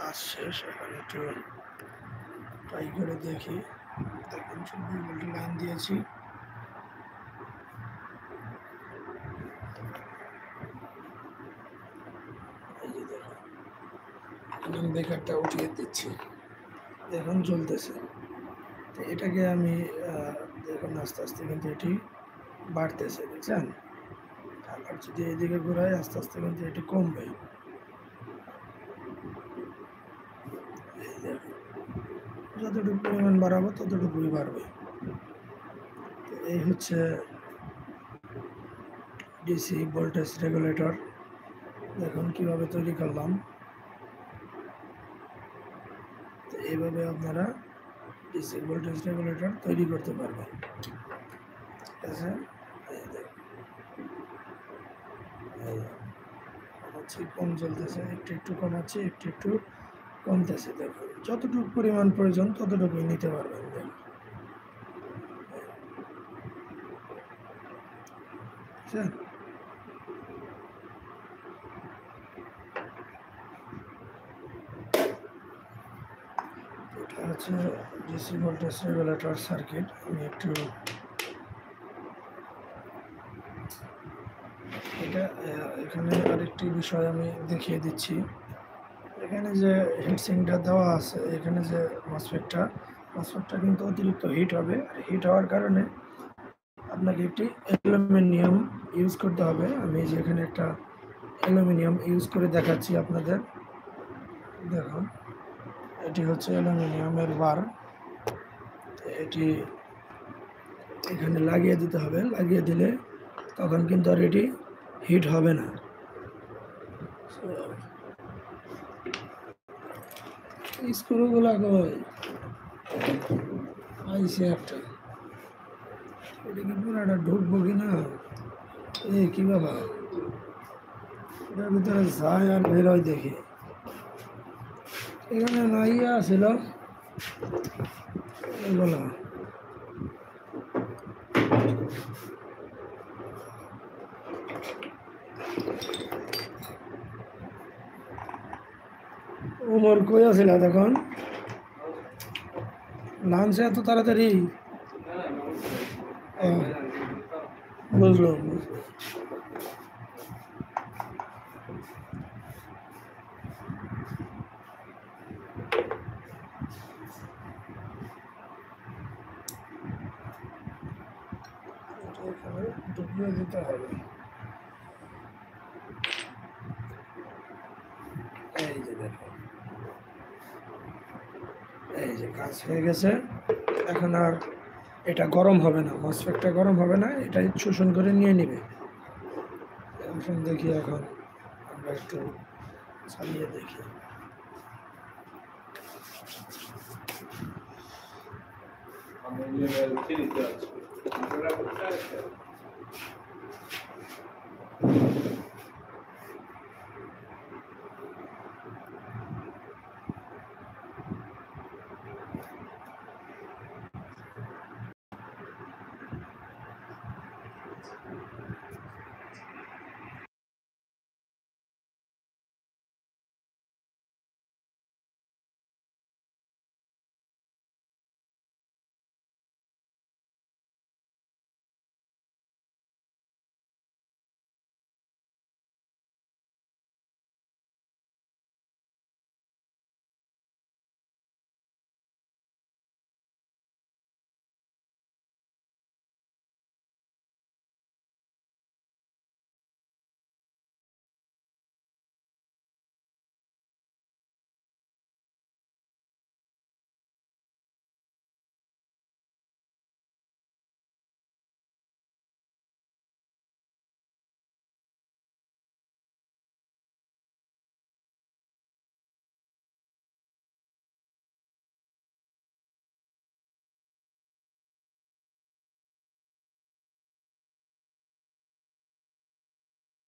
কাজ শেষ। এখন একটু ট্রাই করে দেখি। দেখুন 24 ভোল্টের লাইন দিয়েছি। এই যে দেখুন, এখন বেকারটা উঠিয়ে দিচ্ছি, দেখুন জ্বলতেছে। তো এটাকে আমি দেখুন আস্তে আস্তে কিন্তু এটি বাড়তেছে, দেখছেন? আবার যদি এইদিকে ঘুরাই আস্তে আস্তে কিন্তু এটি কমবে। এই দেখুন, যতটুকু পরিমাণ বাড়াবো ততটুকুই বাড়বে। তো এই হচ্ছে ডিসি ভোল্টেজ রেগুলেটর। দেখুন কিভাবে তৈরি করলাম। তো এইভাবে আপনারা ডিসি ভোল্টেজ রেগুলেটর তৈরি করতে পারবেন, ঠিক আছে? এই দেখুন, হচ্ছে কম চলতেছে, একটু একটু কমাচ্ছি, একটু একটু কমতেছে। দেখুন যতটুকু পরিমাণ প্রয়োজন ততটুকুই নিতে পারবেন। দেখুন, বুঝছেন? এটা হচ্ছে ডিসি ভোল্টেজ রেগুলেটর সার্কিট। আমি একটু এটা এখানে আরেকটি বিষয় আমি দেখিয়ে দিচ্ছি। এখানে যে হিটসিংটা দেওয়া আছে, এখানে যে মসফেটটা কিন্তু অতিরিক্ত হিট হবে। হিট হওয়ার কারণে আপনাকে একটি অ্যালুমিনিয়াম ইউজ করতে হবে। আমি যে এখানে একটা অ্যালুমিনিয়াম ইউজ করে দেখাচ্ছি আপনাদের। দেখুন, এটি হচ্ছে অ্যালুমিনিয়ামের বার। এটি এখানে লাগিয়ে দিতে হবে। লাগিয়ে দিলে তখন কিন্তু আর এটি হিট হবে না। স্ক্রুগুলো কই আইসে একটা, এটা কি পুরাটা ঢুকবো কিনা? এই কি বাবা, এটার ভিতরে যায় আর বেরোয় দেখি। এখানে নাইয়া ছিল এগুলো। ওমর কই আছিল তখন? লাঞ্চে এত তাড়াতাড়ি? বুঝলো। ঢুকিয়ে দিতে হবে। এই যে দেখো, এই যে কাজ হয়ে গেছে। এখন আর এটা গরম হবে না, মসফেটটা গরম হবে না, এটা শোষণ করে নিয়ে নিবে। এখন দেখি, এখন আমরা একটু চালিয়ে দেখি।